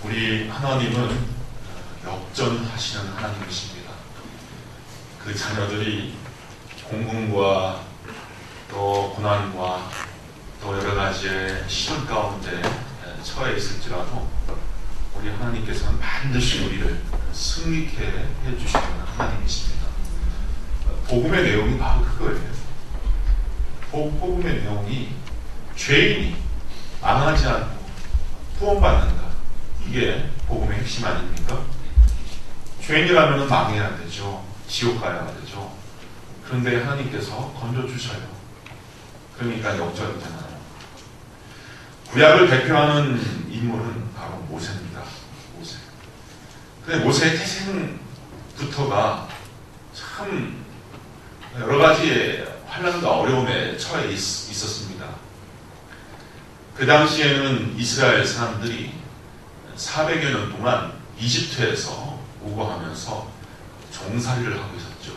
우리 하나님은 역전하시는 하나님이십니다. 그 자녀들이 공공과 또 고난과 또 여러 가지의 시련 가운데 처해 있을지라도 우리 하나님께서는 반드시 우리를 승리케 해주시는 하나님이십니다. 복음의 내용이 바로 그거예요. 복음의 내용이 죄인이 망하지 않고 구원받는다. 이게 복음의 핵심 아닙니까? 죄인이라면 망해야 되죠. 지옥 가야 되죠. 그런데 하나님께서 건져주셔요. 그러니까 역전이잖아요. 구약을 대표하는 인물은 바로 모세입니다. 모세. 근데 모세의 태생부터가 참 여러 가지 환난과 어려움에 처해 있었습니다. 그 당시에는 이스라엘 사람들이 400여 년 동안 이집트에서 우거하면서 종살이를 하고 있었죠.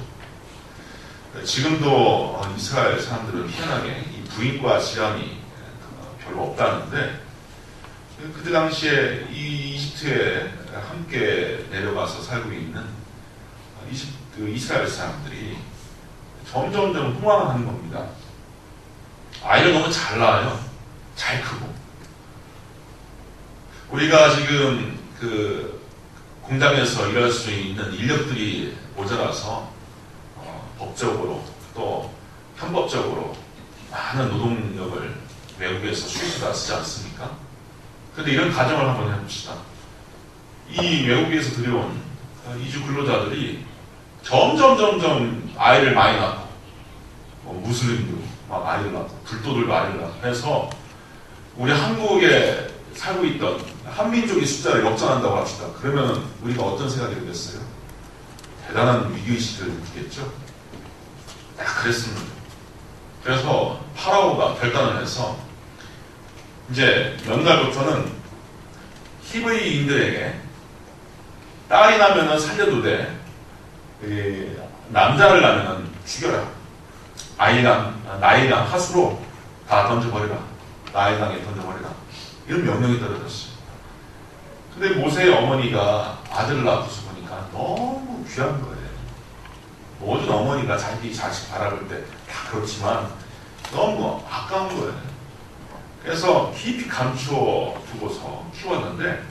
지금도 이스라엘 사람들은 희한하게 이 부인과 질환이 별로 없다는데, 그때 당시에 이 이집트에 함께 내려가서 살고 있는 이스라엘 사람들이 점점 흥황하는 겁니다. 아이를 너무 잘 낳아요. 잘 크고. 우리가 지금 그 공장에서 일할 수 있는 인력들이 모자라서 법적으로 또 편법적으로 많은 노동력을 외국에서 수입해다 쓰지 않습니까? 그런데 이런 가정을 한번 해봅시다. 이 외국에서 들여온 이주 근로자들이 점점 아이를 많이 낳고, 무슬림도 막 아이를 낳고, 불도들도 아이를 낳고 해서 우리 한국에 살고 있던 한민족의 숫자를 역전한다고 합시다. 그러면 우리가 어떤 생각이 들겠어요? 대단한 위기의식을 느끼겠죠? 딱 그랬습니다. 그래서 파라오가 결단을 해서 이제 몇날부터는 히브리인들에게 딸이 나면은 살려도 돼, 남자를 낳으면 죽여라. 나일강 하수로 다 던져버리라. 나일강에 던져버리라. 이런 명령이 떨어졌어요. 근데 모세의 어머니가 아들을 낳고서 보니까 너무 귀한 거예요. 모든 어머니가 자기 자식 바라볼 때 다 그렇지만 너무 아까운 거예요. 그래서 깊이 감추어 두고서 키웠는데,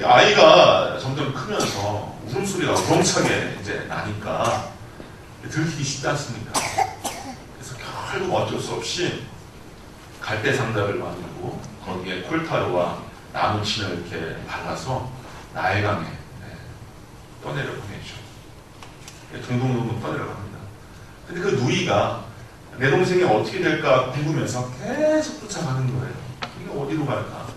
아이가 점점 크면서 울음소리가 우렁차게 이제 나니까 들키기 쉽지 않습니까? 그래서 결국 어쩔 수 없이 갈대 상자를 만들고 거기에 콜타르와 나무친을 이렇게 발라서 나일강에 떠내려 보내죠. 둥둥둥둥 떠내려갑니다. 근데 그 누이가 내 동생이 어떻게 될까 궁금해서 계속 쫓아가는 거예요. 이게 어디로 갈까?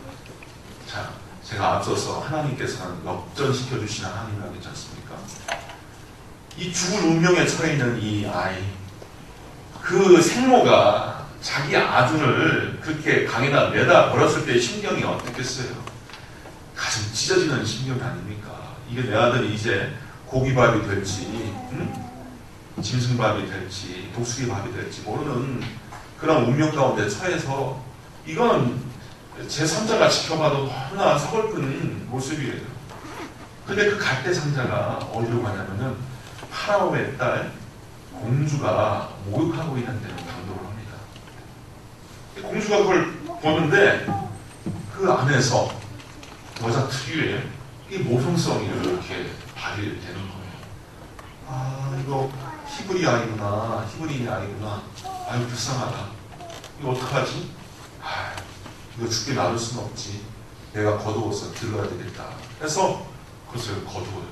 자, 제가 앞서서 하나님께서는 역전시켜 주시는 하나님이라고 했지 않습니까? 이 죽을 운명에 처해 있는 이 아이, 그 생모가 자기 아들을 그렇게 강에다 매다 버렸을 때의 심경이 어떻겠어요? 가슴 찢어지는 심경이 아닙니까? 이게 내 아들이 이제 고기밥이 될지, 짐승밥이 될지, 독수리밥이 될지 모르는 그런 운명 가운데 처해서, 이건 제3자가 지켜봐도 너무나 서글픈 모습이에요. 근데 그 갈대 상자가 어디로 가냐면은 파라오의 딸 공주가 목욕하고 있는 데로 당도를 합니다. 공주가 그걸 보는데 그 안에서 여자 특유의 이 모성성이 이렇게 발휘되는 거예요. 아, 이거 히브리 아이구나, 히브리인의 아이구나. 아유, 불쌍하다. 이거 어떡하지? 아, 이거 죽게 놔둘 수는 없지. 내가 거두어서 길러야 되겠다. 해서 그것을 거두어요.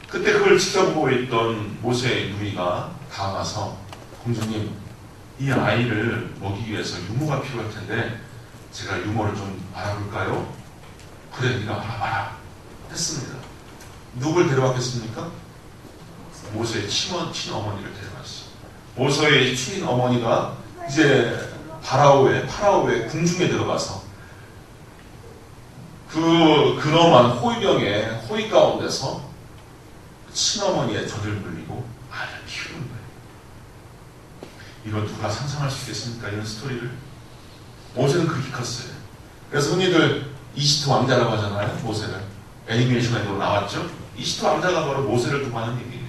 그때 그걸 지켜보고 있던 모세의 누이가 다가가서, 공주님, 이 아이를 먹이기 위해서 유모가 필요할 텐데 제가 유모를 좀 알아볼까요? 그래, 네가 알아봐라. 했습니다. 누굴 데려왔겠습니까? 모세의 친어머니를 데려왔어요. 모세의 친어머니가 이제 파라오의 궁중에 들어가서 그 근엄한 호위병의 호위 가운데서 친어머니의 젖을 물리고 아이를 키우는 거예요. 이걸 누가 상상할 수 있겠습니까? 이런 스토리를. 모세는 그렇게 컸어요. 그래서 흔히들 이집트 왕자라고 하잖아요. 모세를. 애니메이션에도 나왔죠. 이집트 왕자가 바로 모세를 두고 하는 얘기예요.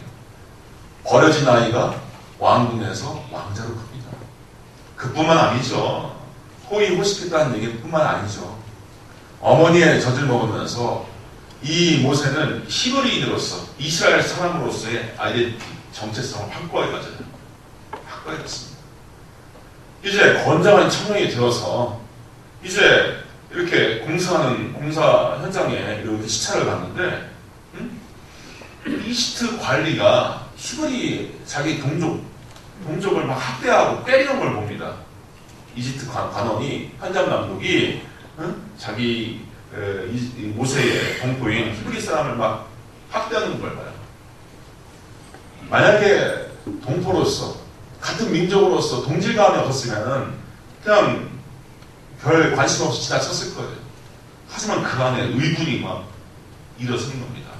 버려진 아이가 왕궁에서 왕자로 큽니다. 그뿐만 아니죠. 호의호식했다는 얘기뿐만 아니죠. 어머니의 젖을 먹으면서 이 모세는 히브리인으로서 이스라엘 사람으로서의 아이덴티티, 정체성을 확고하게 가져요. 확고하게 갔습니다. 이제 건장한 청년이 되어서 이제 이렇게 공사하는 공사 현장에 이렇게 시차를 갔는데 이집트 관리가 히브리 자기 동족을 막 학대하고 때리는 걸 봅니다. 이집트 관원이 현장 감독이 자기 모세의 동포인 히브리 사람을 막 학대하는 걸 봐요. 만약에 동포로서 같은 민족으로서 동질감이 없었으면 그냥 별 관심 없이 지나쳤을 거예요. 하지만 그 안에 의분이 막 일어서는 겁니다.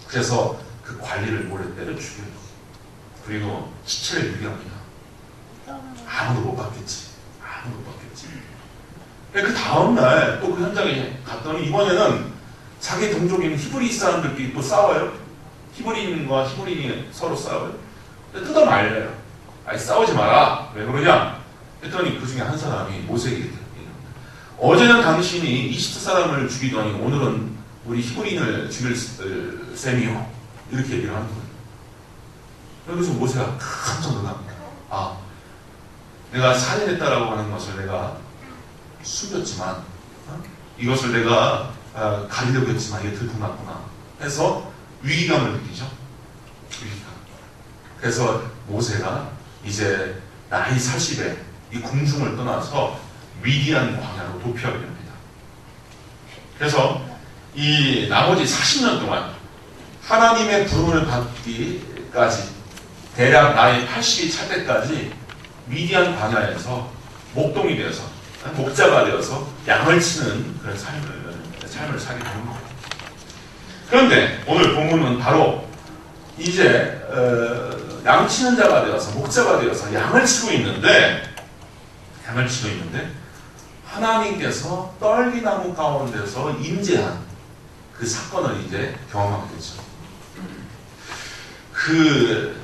그래서 그 관리를 몰래 때려 죽여요. 그리고 시체를 유기합니다. 아무도 못 봤겠지. 아무도 못 봤겠지. 그 다음날 또 그 현장에 갔더니 이번에는 자기 동족인 히브리 사람들끼리 또 싸워요. 히브리인과 히브리인이 서로 싸워요. 뜯어 말려요. 아니 싸우지 마라. 왜 그러냐? 했더니 그 중에 한 사람이 모세에게 얘기합니다. 어제는 당신이 이집트 사람을 죽이더니 오늘은 우리 히브리인을 죽일 셈이요. 이렇게 얘기를 하는 거예요. 여기서 모세가 깜짝 놀랍니다. 아, 내가 살인했다라고 하는 것을 내가 숨겼지만 이것을 내가 가리려고 했지만 이게 들통났구나 해서 위기감을 느끼죠. 위기감. 그래서 모세가 이제 나이 40에 이 궁중을 떠나서 미디안 광야로 도피하게 됩니다. 그래서 이 나머지 40년 동안 하나님의 부름을 받기까지 대략 나이 80이 찰 때까지 미디안 광야에서 목동이 되어서 목자가 되어서 양을 치는 그런 삶을 살게 되는 거예요. 그런데 오늘 본문은 바로 이제 양 치는 자가 되어서 목자가 되어서 양을 치고 있는데 하나님께서 떨기나무 가운데서 임재한 그 사건을 이제 경험하게 되죠. 그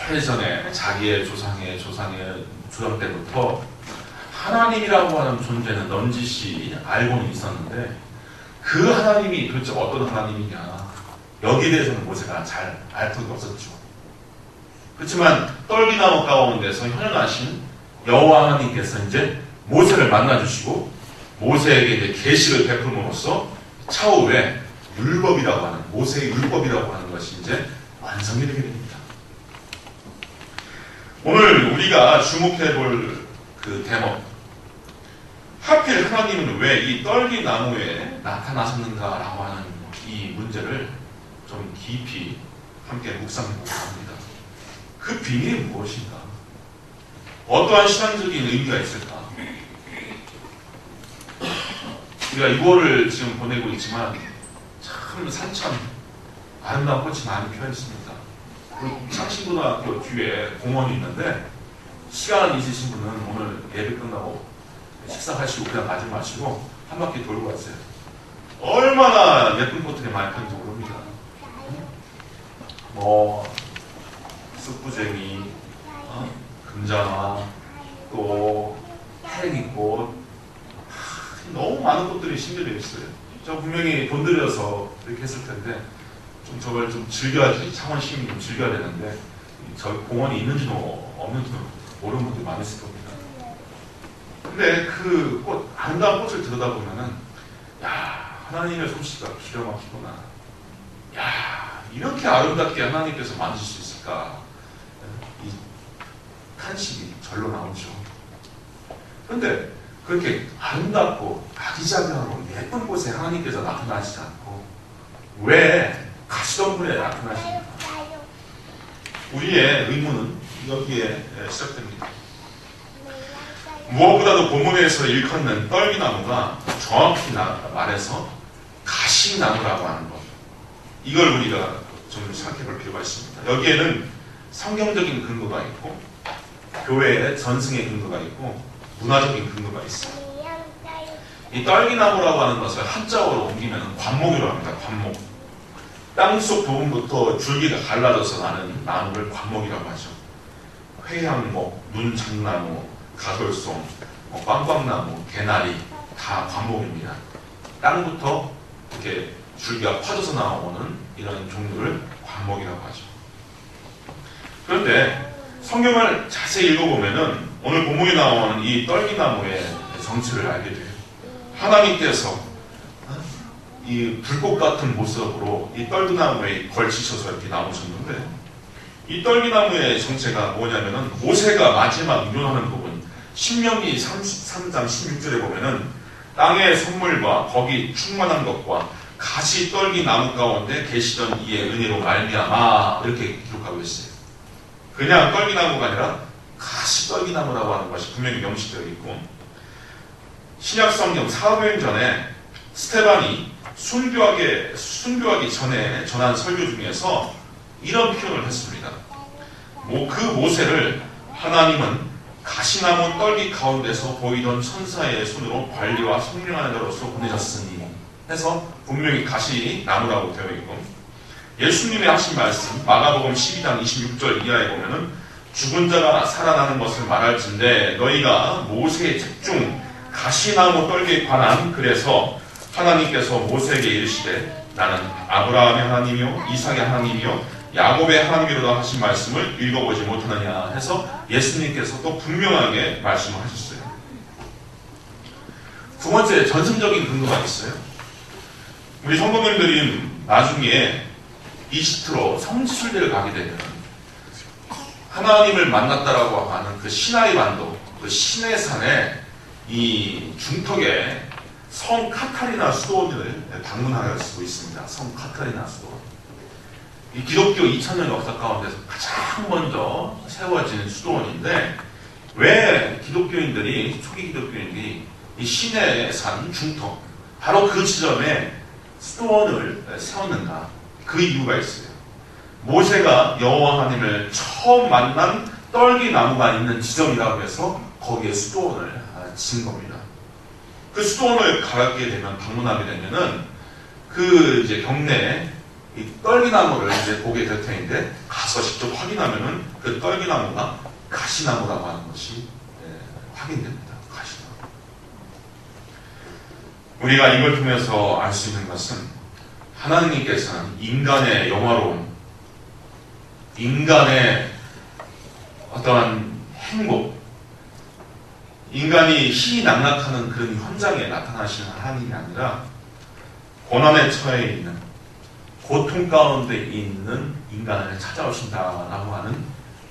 오래전에 자기의 조상의 조상 때부터 하나님이라고 하는 존재는 넌지시 알고는 있었는데 그 하나님이 도대체 어떤 하나님이냐 여기에 대해서는 모세가 잘 알 턱이 없었죠. 그렇지만 떨기나무 가운데서 현현하신 여호와 하나님께서 이제 모세를 만나주시고 모세에게 이제 계시를 베풀므로써 차후에 율법이라고 하는 모세의 율법이라고 하는 것이 이제 완성이 되게 됩니다. 오늘 우리가 주목해 볼 그 대목, 하필 하나님은 왜 이 떨기나무에 나타나셨는가라고 하는 이 문제를 좀 깊이 함께 묵상해 보고 합니다. 그 비밀이 무엇인가? 어떠한 신앙적인 의미가 있을까? 우리가 6월을 지금 보내고 있지만 참 산천 아름다운 꽃이 많이 피어 있습니다. 그리고 창신고등학교 뒤에 공원이 있는데 시간 있으신 분은 오늘 예배 끝나고 식사하시고 그냥 가지 마시고 한 바퀴 돌고 가세요. 얼마나 예쁜 꽃들이 많이 피는지 모릅니다. 쑥부쟁이, 금자나, 또 팽이꽃, 너무 많은 꽃들이 심겨져 있어요. 저 분명히 돈 들여서 이렇게 했을 텐데 좀 저걸 좀 즐겨야지, 창원 시민이 좀 즐겨야 되는데 저 공원이 있는지도 없는지도 모르는 분들이 많으실 겁니다. 근데 그 꽃, 아름다운 꽃을 들여다보면은 야, 하나님의 솜씨가 기가 막히구나. 야, 이렇게 아름답게 하나님께서 만드실 수 있을까? 이 탄식이 절로 나오죠. 그런데 그렇게 아름답고 아기자기하고 예쁜 곳에 하나님께서 나타나시지 않고 왜 가시덤불에 나타나십니까? 우리의 의문은 여기에 시작됩니다. 무엇보다도 본문에서 일컫는 떨기나무가 정확히 말해서 가시나무라고 하는 것, 이걸 우리가 좀 생각해 볼 필요가 있습니다. 여기에는 성경적인 근거가 있고 교회의 전승의 근거가 있고 문화적인 근거가 있습니다. 이 떨기나무라고 하는 것을 한자어로 옮기면 관목이라고 합니다. 관목. 땅속 부분부터 줄기가 갈라져서 나는 나무를 관목이라고 하죠. 회양목, 눈장나무, 가돌송, 꽝꽝나무, 개나리 다 관목입니다. 땅부터 이렇게 줄기가 퍼져서 나오는 이런 종류를 관목이라고 하죠. 그런데 성경을 자세히 읽어보면은 오늘 본문에 나오는 이 떨기나무의 정체를 알게 돼요. 하나님께서 이 불꽃 같은 모습으로 이 떨기나무에 걸치셔서 이렇게 나오셨는데, 이 떨기나무의 정체가 뭐냐면은 모세가 마지막 유언하는 부분, 신명기 33장 16절에 보면은 땅의 선물과 거기 충만한 것과 가시 떨기나무 가운데 계시던 이의 은혜로 말미암아 이렇게 기록하고 있어요. 그냥 떨기나무가 아니라 가시 떨기나무라고 하는 것이 분명히 명시되어 있고, 신약성경 사도행전에 스테반이 순교하기 전에 전한 설교 중에서 이런 표현을 했습니다. 그 모세를 하나님은 가시나무 떨기 가운데서 보이던 천사의 손으로 관리와 성령하는 자로서 보내셨으니 해서 분명히 가시나무라고 되어 있고, 예수님의 하신 말씀 마가복음 12장 26절 이하에 보면은 죽은 자가 살아나는 것을 말할진대 너희가 모세의 책 중 가시나무 떨기에 관한 그래서 하나님께서 모세에게 이르시되 나는 아브라함의 하나님이요 이삭의 하나님이요 야곱의 하나님이로다 하신 말씀을 읽어보지 못하느냐 해서 예수님께서 또 분명하게 말씀을 하셨어요. 두 번째, 전승적인 근거가 있어요. 우리 성도님들이 나중에 이집트로 성지순례를 가게 되면 하나님을 만났다라고 하는 그 시나이 반도, 그 시내 산에 이 중턱에 성 카타리나 수도원을 방문할 수 있습니다. 성 카타리나 수도원. 이 기독교 2000년 역사 가운데서 가장 먼저 세워진 수도원인데, 왜 기독교인들이, 초기 기독교인들이 이 시내 산 중턱, 바로 그 지점에 수도원을 세웠는가? 그 이유가 있어요. 모세가 여호와 하나님을 처음 만난 떨기나무가 있는 지점이라고 해서 거기에 수도원을 지은 겁니다. 그 수도원을 가게 되면, 방문하게 되면은 그 이제 경내에 이 떨기나무를 이제 보게 될 텐데, 가서 직접 확인하면은 그 떨기나무가 가시나무라고 하는 것이 확인됩니다. 가시나무. 우리가 이걸 통해서 알 수 있는 것은 하나님께서는 인간의 영화로움, 인간의 어떠한 행복, 인간이 희낙락하는 그런 현장에 나타나시는 하나님이 아니라 고난에 처해 있는, 고통 가운데 있는 인간을 찾아오신다라고 하는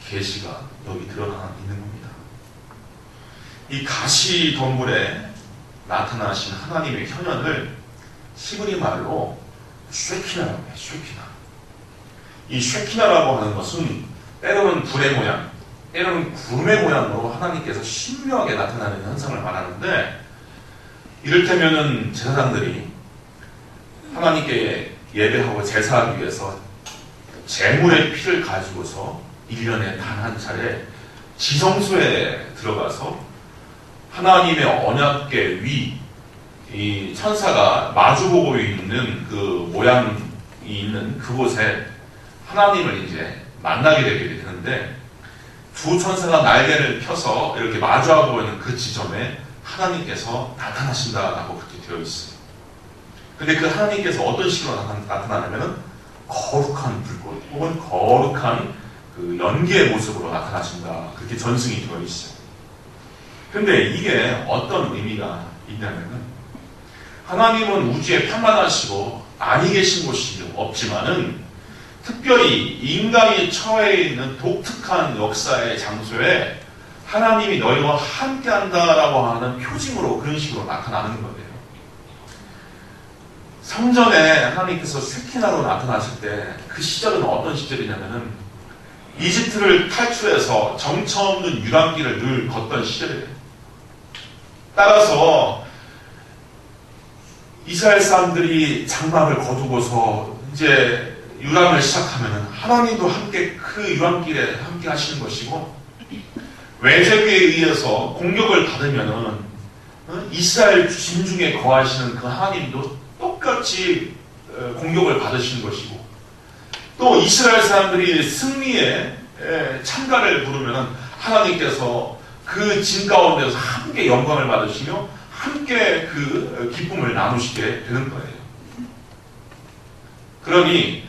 계시가 여기 드러나 있는 겁니다. 이 가시 덤불에 나타나신 하나님의 현현을 히브리 말로 쉐키나라고 해요. 쉐키나. 이 쉐키나라고 하는 것은 때로는 불의 모양, 때로는 구름의 모양으로 하나님께서 신묘하게 나타나는 현상을 말하는데, 이를테면은 제사장들이 하나님께 예배하고 제사하기 위해서 제물의 피를 가지고서 1년에 단 한 차례 지성소에 들어가서 하나님의 언약궤 위, 이 천사가 마주보고 있는 그 모양이 있는 그곳에 하나님을 이제 만나게 되게 되는데, 두 천사가 날개를 펴서 이렇게 마주하고 있는 그 지점에 하나님께서 나타나신다라고 그렇게 되어 있어요. 근데 그 하나님께서 어떤 식으로 나타나냐면은 거룩한 불꽃 혹은 거룩한 그 연기의 모습으로 나타나신다, 그렇게 전승이 되어 있어요. 근데 이게 어떤 의미가 있냐면은, 하나님은 우주에 평안하시고 아니 계신 곳이 없지만은 특별히 인간이 처해 있는 독특한 역사의 장소에 하나님이 너희와 함께 한다라고 하는 표징으로 그런 식으로 나타나는 거예요. 성전에 하나님께서 쉐키나로 나타나실 때 그 시절은 어떤 시절이냐면은 이집트를 탈출해서 정처 없는 유랑길을 늘 걷던 시절이에요. 따라서 이스라엘 사람들이 장막을 거두고서 이제 유랑을 시작하면 하나님도 함께 그 유랑길에 함께 하시는 것이고, 외적에 의해서 공격을 받으면 이스라엘 진중에 거하시는 그 하나님도 똑같이 공격을 받으시는 것이고, 또 이스라엘 사람들이 승리에 참가를 부르면 하나님께서 그 진 가운데서 함께 영광을 받으시며 함께 그 기쁨을 나누시게 되는 거예요. 그러니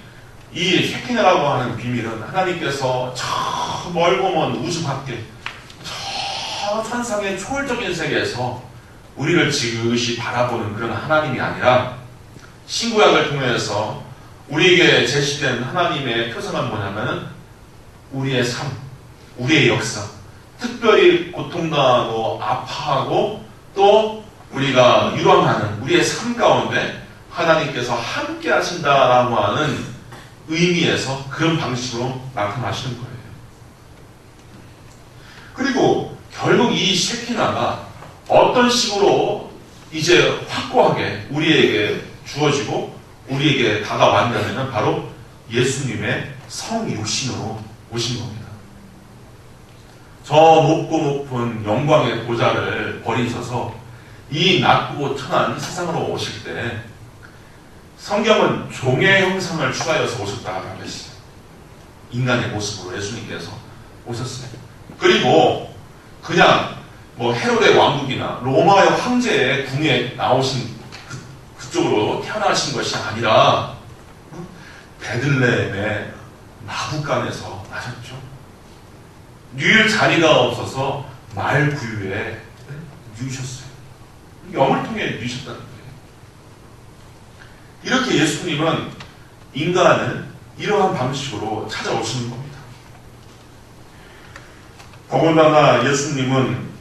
이 쉐키나라고 하는 비밀은 하나님께서 저 멀고 먼 우주 밖에 저 천상의 초월적인 세계에서 우리를 지그시 바라보는 그런 하나님이 아니라, 신구약을 통해서 우리에게 제시된 하나님의 표상은 뭐냐면 우리의 삶, 우리의 역사, 특별히 고통당하고 아파하고 또 우리가 유랑하는 우리의 삶 가운데 하나님께서 함께 하신다라고 하는 의미에서 그런 방식으로 나타나시는 거예요. 그리고 결국 이 쉐키나가 어떤 식으로 이제 확고하게 우리에게 주어지고 우리에게 다가왔냐면 바로 예수님의 성육신으로 오신 겁니다. 저 높고 높은 영광의 보좌를 버리셔서 이 낮고 천한 세상으로 오실 때 성경은 종의 형상을 취하여서 오셨다라고 했어요. 인간의 모습으로 예수님께서 오셨어요. 그리고 그냥 헤로데 왕국이나 로마의 황제의 궁에 나오신 그쪽으로 태어나신 것이 아니라 베들레헴의 마구간에서 나셨죠. 누일 자리가 없어서 말 구유에 누우셨어요. 염을 통해 누우셨다는 거예요. 이렇게 예수님은 인간을 이러한 방식으로 찾아오시는 겁니다. 더군다나 예수님은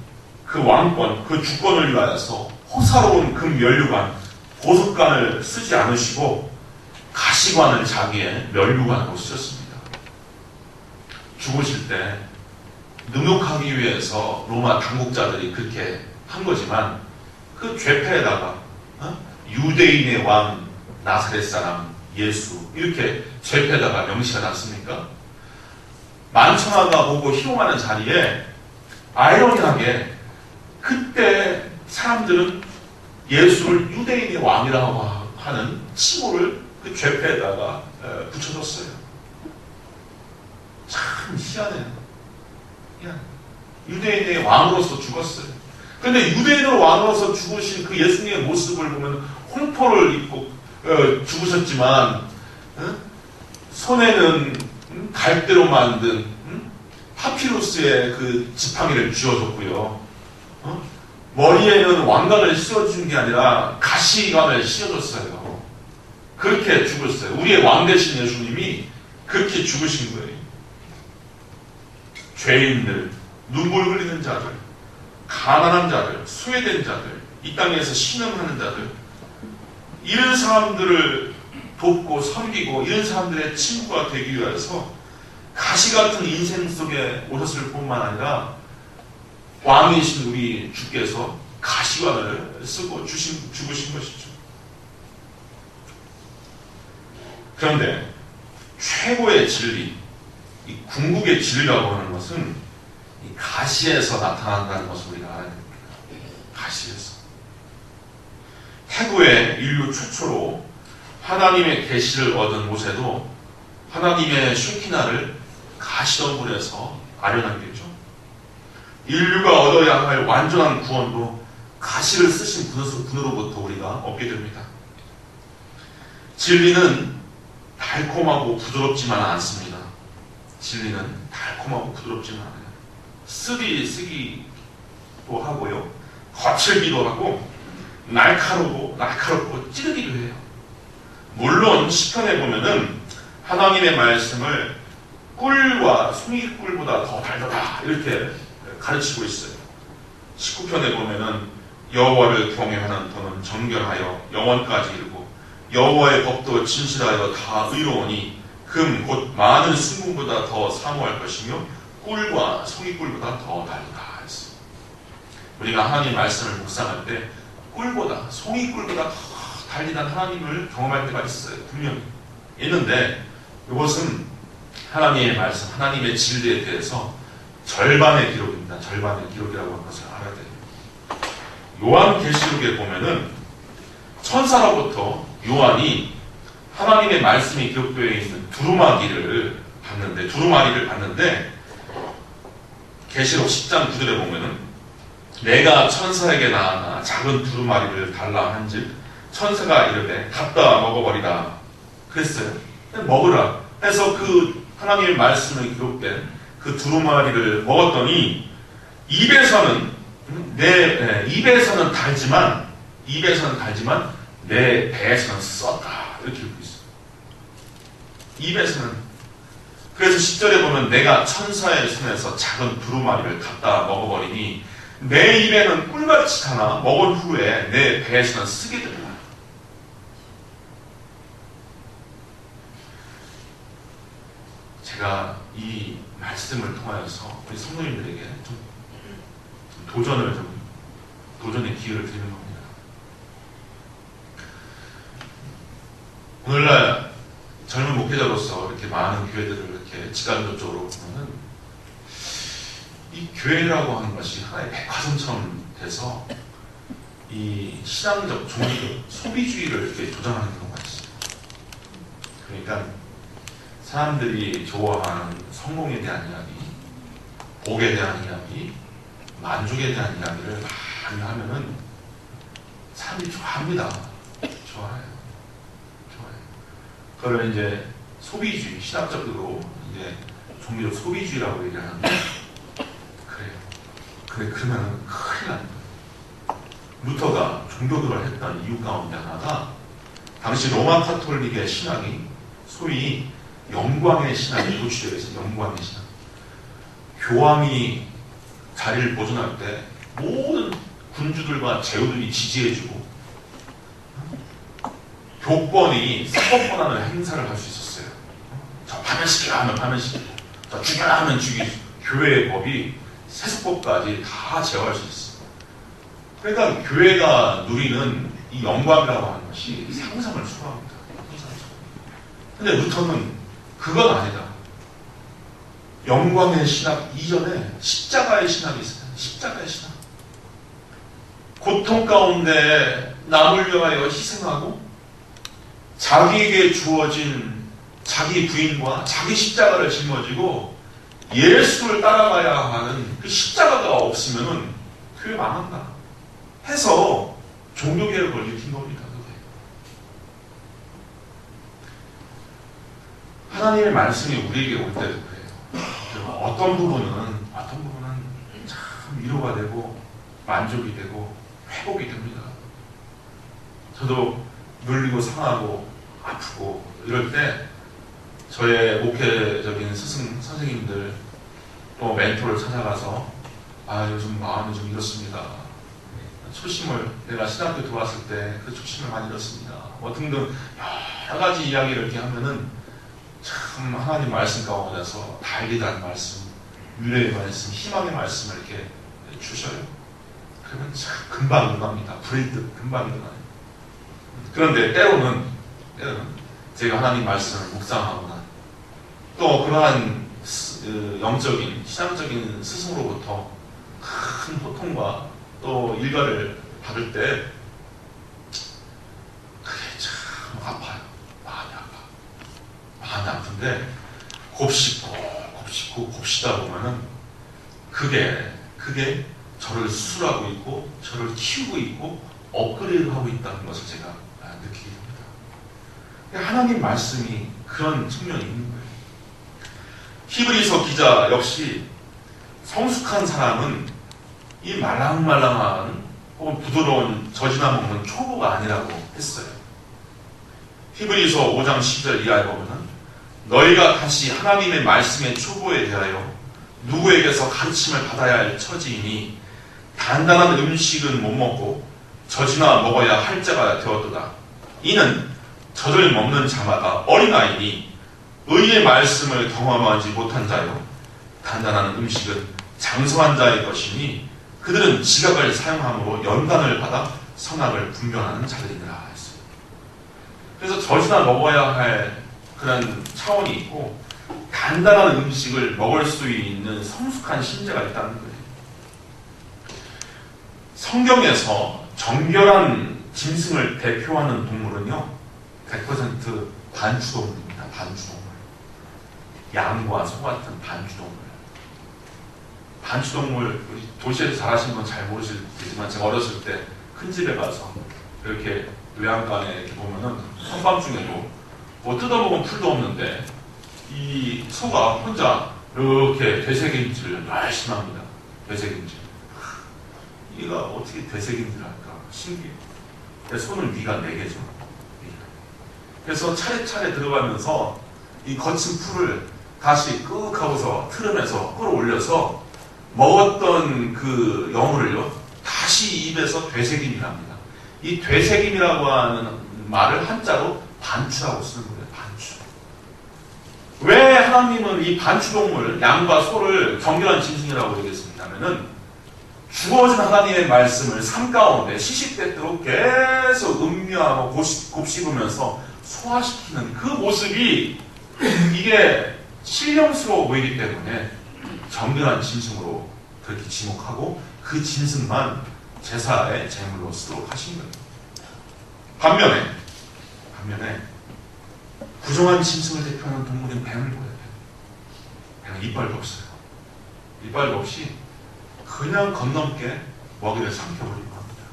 그 왕권, 그 주권을 위하여서 호사로운 금 면류관, 보석관을 쓰지 않으시고 가시관을 자기의 면류관으로 쓰셨습니다. 죽으실 때 능욕하기 위해서 로마 당국자들이 그렇게 한 거지만 그 죄패에다가 유대인의 왕 나사렛 사람 예수 이렇게 죄패에다가 명시가 났습니까? 만천하가 보고 희롱하는 자리에 아이러니하게 그때 사람들은 예수를 유대인의 왕이라고 하는 칭호를 그 죄패에다가 붙여줬어요. 참 희한해요. 유대인의 왕으로서 죽었어요. 그런데 유대인의 왕으로서 죽으신 그 예수님의 모습을 보면 홍포를 입고 죽으셨지만 손에는 갈대로 만든 파피루스의 그 지팡이를 쥐어줬고요. 머리에는 왕관을 씌워준 게 아니라 가시관을 씌워줬어요. 그렇게 죽었어요. 우리의 왕 되신 예수님이 그렇게 죽으신 거예요. 죄인들, 눈물 흘리는 자들, 가난한 자들, 소외된 자들, 이 땅에서 신음하는 자들, 이런 사람들을 돕고 섬기고 이런 사람들의 친구가 되기 위해서 가시 같은 인생 속에 오셨을 뿐만 아니라 왕이신 우리 주께서 가시관을 쓰고 죽으신 것이죠. 그런데 최고의 진리, 이 궁극의 진리라고 하는 것은 이 가시에서 나타난다는 것을 우리가 알아야 됩니다. 가시에서. 태고의 인류 최초로 하나님의 계시를 얻은 모세도 하나님의 쉐키나를 가시덤불에서 아련하겠죠. 인류가 얻어야 할 완전한 구원도 가시를 쓰신 분으로부터 우리가 얻게 됩니다. 진리는 달콤하고 부드럽지만 않습니다. 진리는 달콤하고 부드럽지만 않아요. 쓰기도 하고요. 거칠기도 하고 날카롭고 찌르기도 해요. 물론 시편에 보면은 하나님의 말씀을 꿀과 송이꿀보다 더 달다 이렇게 가르치고 있어요. 19편에 보면은 여호와를 경외하는 터는 정결하여 영원까지 이르고 여호와의 법도 진실하여 다 의로우니 금 곧 많은 순금보다 더 사모할 것이며 꿀과 송이꿀보다 더 달다 했어요. 우리가 하나님 말씀을 묵상할 때 꿀보다 송이꿀보다 더 달리는 하나님을 경험할 때가 있어요. 분명히 있는데 이것은 하나님의 말씀, 하나님의 진리에 대해서 절반의 기록입니다. 절반의 기록이라고 하는 것을 알아야 돼요. 요한계시록에 보면은 천사로부터 요한이 하나님의 말씀이 기록되어 있는 두루마리를 봤는데 계시록 10장 9절에 보면은 내가 천사에게 나아가 작은 두루마리를 달라 한즉 천사가 이르되 갖다 먹어버리라 그랬어요. 먹으라 해서 그 하나님의 말씀에 기록된 그 두루마리를 먹었더니 입에서는 달지만 내 배에서는 썼다 이렇게 읽고 있어요. 입에서는. 그래서 10절에 보면 내가 천사의 손에서 작은 두루마리를 갖다 먹어버리니 내 입에는 꿀같이 타나 먹은 후에 내 배에서는 쓰게 되리라. 제가 이 말씀을 통하여서 우리 성도님들에게 좀 도전의 기회를 드리는 겁니다. 오늘날 젊은 목회자로서 이렇게 많은 교회들을 이렇게 직간접적으로 보면은 이 교회라고 하는 것이 하나의 백화점처럼 돼서 이 신앙적, 종교적, 소비주의를 이렇게 조장하는 경우가 있어요. 그러니까 사람들이 좋아하는 성공에 대한 이야기, 복에 대한 이야기, 만족에 대한 이야기를 많이 하면은 사람들이 좋아합니다. 좋아해요. 그걸 이제 소비주의, 신학적으로 이제 종교적 소비주의라고 얘기하는데 그러면 큰일 납니다. 루터가 종교교를 했던 이유 가운데 하나가 당시 로마 카톨릭의 신앙이 소위 영광의 신앙이 도취되어 있어요. 영광의 신앙. 교황이 자리를 보존할 때 모든 군주들과 제후들이 지지해주고 교권이 사법 권한을 행사를 할 수 있었어요. 저 파면시키라 하면 파면시키고 저 죽여라 하면 죽이고 교회의 법이 세습법까지 다 제어할 수 있어요. 그러니까 교회가 누리는 이 영광이라고 하는 것이 상상을 초월합니다. 근데 루터는 그건 아니다. 영광의 신학 이전에 십자가의 신학이 있어요. 십자가의 신학. 고통 가운데 남을 위하여 희생하고 자기에게 주어진 자기 부인과 자기 십자가를 짊어지고 예수를 따라가야 하는 그 십자가가 없으면은 교회 망한다 해서 종교개혁을 일으킨 겁니다. 하나님의 말씀이 우리에게 올 때도 그래요. 어떤 부분은 참 위로가 되고 만족이 되고 회복이 됩니다. 저도 눌리고 상하고 아프고 이럴 때 저의 목회적인 스승 선생님들 또 멘토를 찾아가서 요즘 마음이 좀 이렇습니다. 초심을 내가 신학교 들어왔을 때 그 초심을 많이 잃었습니다. 뭐 등등 여러 가지 이야기를 이렇게 하면은 참 하나님 말씀 가운데서 달리다는 말씀, 위로의 말씀, 희망의 말씀을 이렇게 주셔요. 그러면 참 금방 일어납니다. 불일듯 금방 일어나요. 그런데 때로는 제가 하나님 말씀을 묵상하거나 또 그러한 영적인, 신앙적인 스승으로부터 큰 고통과 또 일가를 받을 때 그게 참 아파요. 마음이 아픈데 곱씹다 보면은 그게 저를 수술하고 있고 저를 키우고 있고 업그레이드하고 있다는 것을 제가 느끼게 됩니다. 하나님 말씀이 그런 측면이 있는 거예요. 히브리서 기자 역시 성숙한 사람은 이 말랑말랑한 혹은 부드러운 젖이나 먹는 초보가 아니라고 했어요. 히브리서 5장 10절 이하에 보면은 너희가 다시 하나님의 말씀의 초보에 대하여 누구에게서 가르침을 받아야 할 처지이니 단단한 음식은 못 먹고 젖이나 먹어야 할 자가 되었도다. 이는 젖을 먹는 자마다 어린아이니 의의 말씀을 경험하지 못한 자요 단단한 음식은 장성한 자의 것이니 그들은 지각을 사용함으로 연단을 받아 선악을 분별하는 자들이니라 했어요. 그래서 젖이나 먹어야 할 그런 차원이 있고 단단한 음식을 먹을 수 있는 성숙한 신자가 있다는 거예요. 성경에서 정결한 짐승을 대표하는 동물은요 100% 반추동물입니다. 반추동물. 양과 소 같은 반추동물. 반추동물, 도시에서 자라신 건 잘 모르시겠지만 제가 어렸을 때 큰 집에 가서 이렇게 외양간에 이렇게 보면은 한밤중에도 뭐 뜯어먹은 풀도 없는데 이 소가 혼자 이렇게 되새김질을 열심히 합니다. 되새김질. 얘가 어떻게 되새김질을 할까? 신기해요. 소는 위가 4개죠. 그래서 차례차례 들어가면서 이 거친 풀을 다시 끄 하고서 틀으면서 끌어올려서 먹었던 그 여물을요 다시 입에서 되새김을 합니다. 이 되새김이라고 하는 말을 한자로 반추라고 쓰는 거예요. 반추. 왜 하나님은 이 반추동물 양과 소를 정결한 짐승이라고 얘기했습니까? 하면은 주어진 하나님의 말씀을 삶 가운데 시시때때로 계속 음미하고 곱씹으면서 소화시키는 그 모습이 이게 신령스러워 보이기 때문에 정결한 짐승으로 그렇게 지목하고 그 짐승만 제사의 제물로 쓰도록 하신 거예요. 반면에 부정한 짐승을 대표하는 동물인 뱀을 보여야 돼요. 뱀은 이빨도 없어요. 이빨도 없이 그냥 건넘게 먹이를 삼켜버리는 겁니다.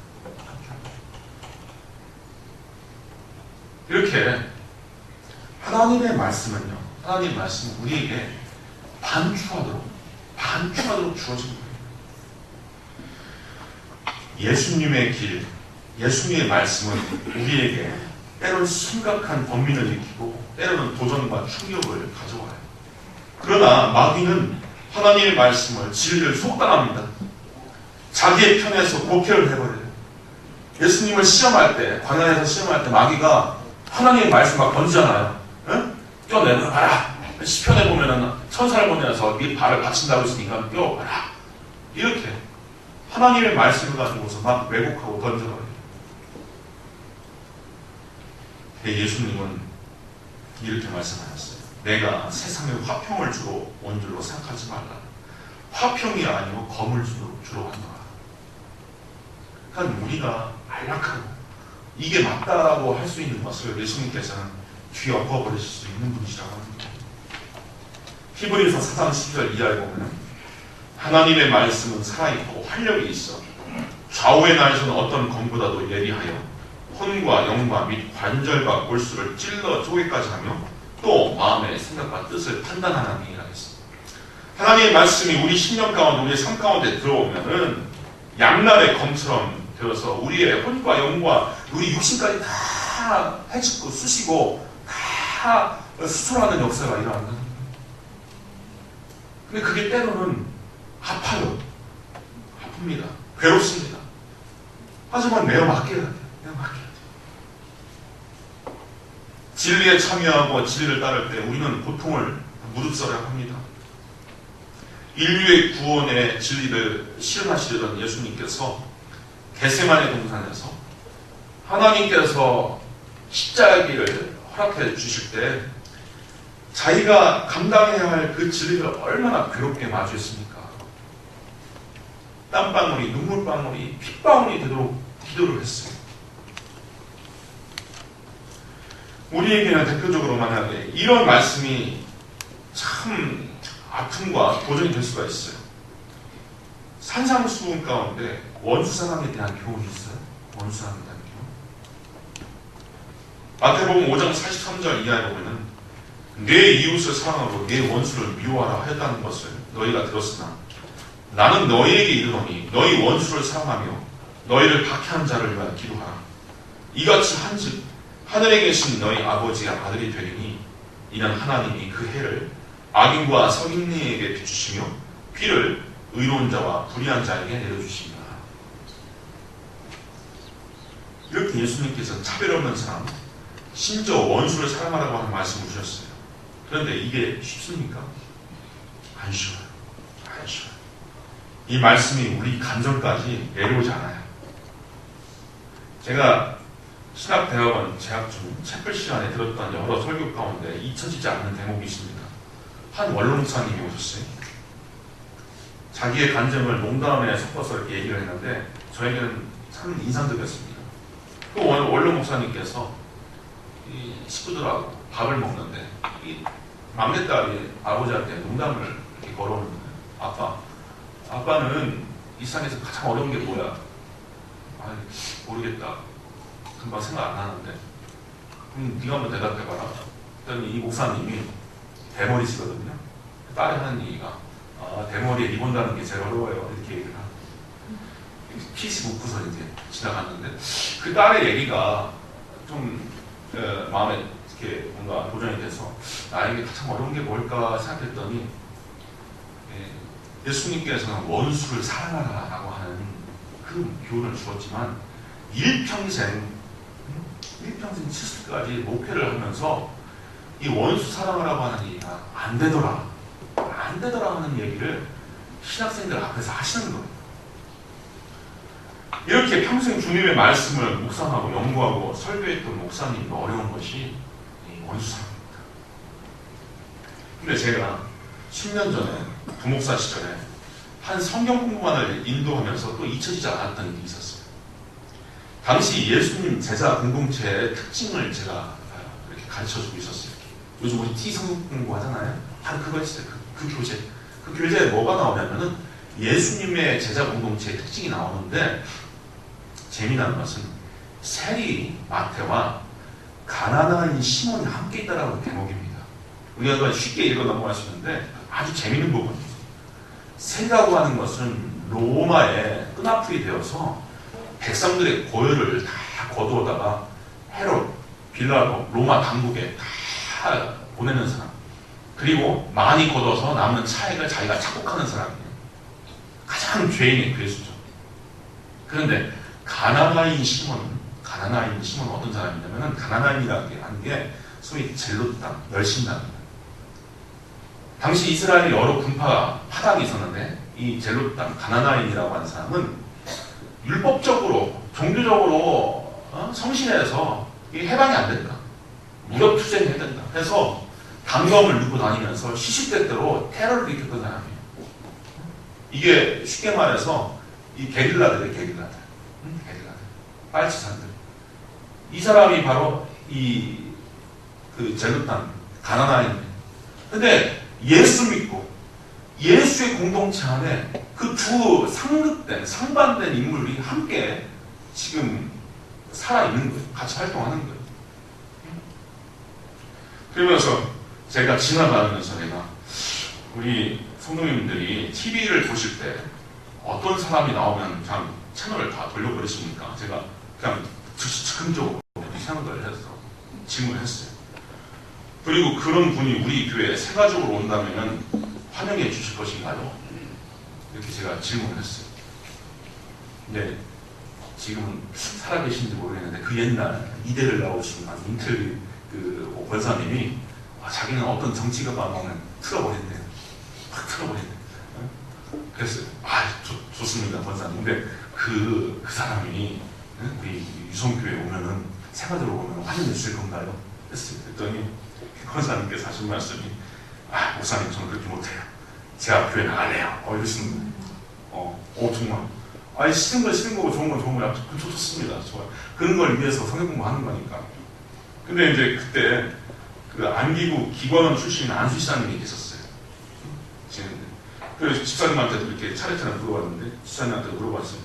이렇게 하나님의 말씀은요, 하나님의 말씀은 우리에게 반추하도록 주어진 거예요. 예수님의 길, 예수님의 말씀은 우리에게 때로는 심각한 번민을 일으키고 때로는 도전과 충격을 가져와요. 그러나 마귀는 하나님의 말씀을 진리를 속단합니다. 자기의 편에서 곡해를 해버려요. 예수님을 시험할 때, 광야에서 시험할 때 마귀가 하나님의 말씀 막 던지잖아요. 응? 껴내봐라. 시편에 보면은 천사를 보내서 네 발을 받친다고 했으니까 껴봐라. 이렇게 하나님의 말씀을 가지고서 막 왜곡하고 던져버려요. 예수님은 이렇게 말씀하셨어요. 내가 세상에 화평을 주러 온 줄로 생각하지 말라. 화평이 아니고 검을 주러 왔노라. 그러니까 우리가 안락하고 이게 맞다라고 할 수 있는 것을 예수님께서는 뒤엎어버리실 수 있는 분이시라고 합니다. 히브리서 4장 10절 이하에 보면 하나님의 말씀은 살아있고 활력이 있어 좌우의 날에서는 어떤 검보다도 예리하여 혼과 영과 및 관절과 골수를 찔러 쪼개까지 하며 또 마음의 생각과 뜻을 판단하는 이라 했습니다. 하나님의 말씀이 우리 심령 가운데, 우리의 삶 가운데 들어오면은 양날의 검처럼 되어서 우리의 혼과 영과 우리 육신까지 다 해치고 쑤시고 다 수술하는 역사가 일어난다는 거예요. 근데 그게 때로는 아파요. 아픕니다. 괴롭습니다. 하지만 내어 맡겨야 돼요. 내어 맡겨야 돼요. 진리에 참여하고 진리를 따를 때 우리는 고통을 무릅쓰어야 합니다. 인류의 구원의 진리를 실현하시려던 예수님께서 겟세마네 동산에서 하나님께서 십자가를 허락해 주실 때 자기가 감당해야 할 그 진리를 얼마나 괴롭게 마주했습니까? 땀방울이, 눈물방울이, 핏방울이 되도록 기도를 했어요. 우리에게는 대표적으로 만약에 이런 말씀이 참 아픔과 도전이 될 수가 있어요. 산상수훈 가운데 원수사랑에 대한 교훈이 있어요. 원수사랑에 대한 교훈. 마태복음 5장 43절 이하에 보면은 내 이웃을 사랑하고 내 원수를 미워하라 하였다는 것을 너희가 들었으나 나는 너희에게 이르노니 너희 원수를 사랑하며 너희를 박해한 자를 위하여 기도하라. 이같이 한즉 하늘에 계신 너희 아버지의 아들이 되리니 이는 하나님이 그 해를 악인과 성인에게 비추시며 비를 의로운 자와 불의한 자에게 내려주십니다. 이렇게 예수님께서 차별 없는 사람, 심지어 원수를 사랑하라고 하는 말씀을 주셨어요. 그런데 이게 쉽습니까? 안 쉬워요. 안 쉬워요. 이 말씀이 우리 감정까지 내려오지 않아요. 제가 신학대학원 재학 중 채플 시간에 들었던 여러 설교 가운데 잊혀지지 않는 대목이 있습니다. 한 원로목사님이 오셨어요. 자기의 감정을 농담에 섞어서 이렇게 얘기를 했는데 저에게는 참 인상적이었습니다. 또 원로 목사님께서 이 식구들하고 밥을 먹는데 이 막내딸이 아버지한테 농담을 이렇게 걸어오는 거예요. 아빠는 이 세상에서 가장 어려운 게 뭐야? 모르겠다. 금방 생각 안 나는데. 네가 한번 대답해봐라. 그랬더니 이 목사님이 대머리시거든요. 딸이 하는 얘기가 대머리에 리본 다는 게 제일 어려워요. 이렇게 얘기를 하고 PC 묻고서 이제 지나갔는데 그 딸의 얘기가 좀 마음에 이렇게 뭔가 도전이 돼서 나에게 가장 어려운 게 뭘까 생각했더니 예수님께서는 원수를 사랑하라라고 하는 그 교훈을 주었지만 일평생 70까지 목회를 하면서 이 원수 사랑하라고 하는 얘기가 안 되더라 하는 얘기를 신학생들 앞에서 하시는 거예요. 이렇게 평생 주님의 말씀을 묵상하고 연구하고 설교했던 목사님도 어려운 것이 원수 사랑입니다. 근데 제가 10년 전에 부목사 시절에 한 성경 공부만을 인도하면서 또 잊혀지지 않았던 일이 있었어요. 당시 예수님 제자 공동체의 특징을 제가 이렇게 가르쳐주고 있었어요. 요즘 우리 T 성경 공부 하잖아요. 바로 그거였어요. 그 교재. 그 교재에 뭐가 나오냐면은 예수님의 제자 공동체의 특징이 나오는데 재미난 것은 세리 마태와 가난한 시몬이 함께 있다라는 대목입니다. 우리가 쉽게 읽어 넘어갈 수 있는데 아주 재미있는 부분이에요. 세리라고 하는 것은 로마에 끈앞풀이 되어서 백성들의 고열을 다 거두어다가 헤롯, 빌라도, 로마 당국에 다 보내는 사람. 그리고 많이 거둬서 남는 차액을 자기가 착복하는 사람이에요. 가장 죄인의 괴수죠. 그런데 가나나인 시몬은 어떤 사람이냐면 가나나인이라는 게 소위 젤롯 땅, 멸신당입니다. 당시 이스라엘에 여러 분파 파당이 있었는데 이 젤롯 땅, 가나나인이라고 하는 사람은 율법적으로, 종교적으로 성신해서 해방이 안 된다. 무력 투쟁해야 된다. 그래서 단검을 들고 다니면서 시시때때로 테러를 일으켰던 사람이에요. 이게 쉽게 말해서 이 게릴라들. 빨치산들. 이 사람이 바로 그 젤롯 땅, 가나나인이에요. 근데 예수 믿고 예수의 공동체 안에 그 두 상반된 인물이 함께 지금 살아있는 거예요. 같이 활동하는 거예요. 그러면서 제가 지나가면서 우리 성도님들이 TV를 보실 때 어떤 사람이 나오면 그냥 채널을 다 돌려버리십니까? 제가 그냥 즉흥적으로 생각을 해서 질문을 했어요. 그리고 그런 분이 우리 교회에 세가적으로 온다면 환영해 주실 것인가요? 이렇게 제가 질문을 했어요. 근데 지금은 살아계신지 모르겠는데 그 옛날 이대를 나오신 인텔 그 권사님이 자기는 어떤 정치가 나오면 틀어버린대요. 확 틀어버린대요. 그랬어요. 좋습니다, 권사님. 근데 그 사람이 우리 유성교회 오면은 생활으로 오면 환영해 주실 건가요? 그랬더니 권사님께서 하신 말씀이 목사님 저는 그렇게 못해요. 제 앞 교회 나갈래요. 이러시는 거예요. 정말. 싫은 거고 좋은 건 좋은 거야. 좋습니다. 좋아요. 그런 걸 위해서 성경 공부하는 거니까. 근데 이제 그때 그 안기부 기관원 출신인 안수시장님이 계셨어요. 그래서 집사님한테도 이렇게 차례차례 물어봤는데 집사님한테 물어봤어요.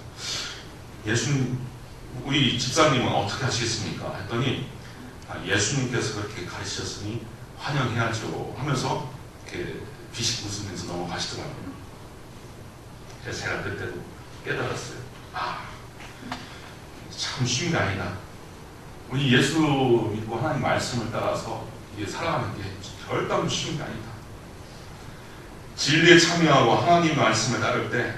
우리 집사님은 어떻게 하시겠습니까? 했더니 예수님께서 그렇게 가르치셨으니 환영해야죠 하면서 이렇게 비식 웃으면서 넘어가시더라고요. 그래서 제가 그때도 깨달았어요. 참 쉬운 게 아니다. 우리 예수 믿고 하나님 말씀을 따라서 살아가는 게 절대 쉬운 게 아니다. 진리에 참여하고 하나님 말씀을 따를 때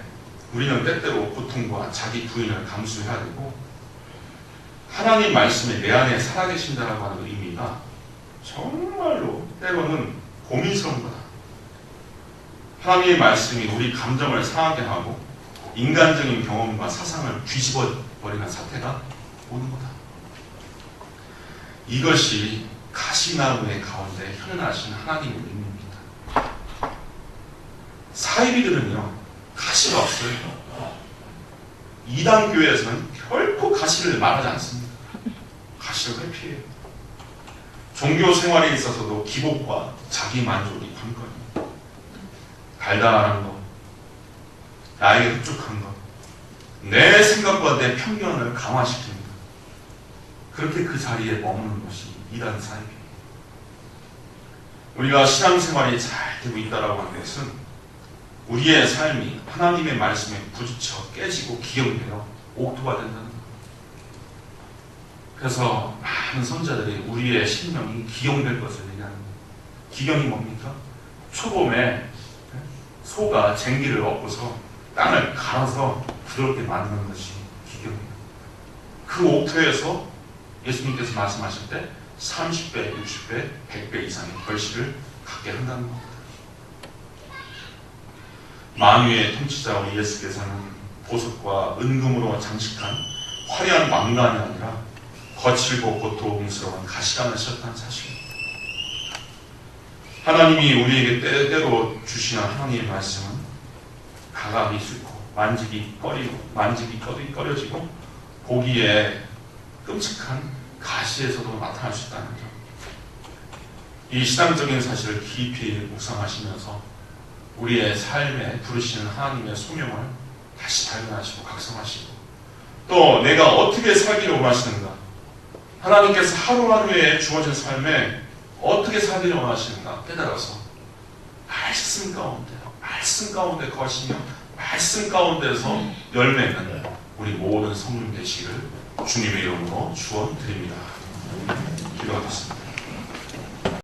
우리는 때때로 고통과 자기 부인을 감수해야 되고 하나님 말씀에 내 안에 살아계신다라고 하는 의미가 정말로 때로는 고민스러운 거다. 하나님의 말씀이 우리 감정을 상하게 하고 인간적인 경험과 사상을 뒤집어 버리는 사태가 오는 거다. 이것이 가시나무의 가운데 현현하신 하나님의 의미입니다. 사이비들은요 가시가 없어요. 이단 교회에서는 결코 가시를 말하지 않습니다. 가시를 회피해요. 종교 생활에 있어서도 기복과 자기 만족이 관건이에요. 달달한 것, 나에게 흡족한 것, 내 생각과 내 편견을 강화시킵니다. 그렇게 그 자리에 머무는 것이 이단 사역이에요. 우리가 신앙생활이 잘 되고 있다라고 하는 것은 우리의 삶이 하나님의 말씀에 부딪혀 깨지고 기경되어 옥토가 된다는 것. 그래서 많은 선자들이 우리의 심령이 기경될 것을 얘기하는 거예요. 기경이 뭡니까? 초봄에 소가 쟁기를 얻고서 땅을 갈아서 부드럽게 만드는 것이 기경이에요. 그 옥토에서 예수님께서 말씀하실 때 30배, 60배, 100배 이상의 결실을 갖게 한다는 겁니다. 만유의 통치자 우리 예수께서는 보석과 은금으로 장식한 화려한 왕관이 아니라 거칠고 고통스러운 가시관을 쓰셨다는 사실입니다. 하나님이 우리에게 때때로 주시는 하나님의 말씀은 가감이 싫고 만지기 꺼려지고 보기에 끔찍한 가시에서도 나타날 수 있다는 점. 이 신앙적인 사실을 깊이 묵상하시면서 우리의 삶에 부르시는 하나님의 소명을 다시 발견하시고 각성하시고 또 내가 어떻게 살기를 원하시는가, 하나님께서 하루하루에 주어진 삶에 어떻게 살기를 원하시는가 깨달아서 말씀 가운데 거하시며 말씀 가운데서 열매는 우리 모든 성령 되시기를 주님의 이름으로 축원드립니다. 기도하겠습니다.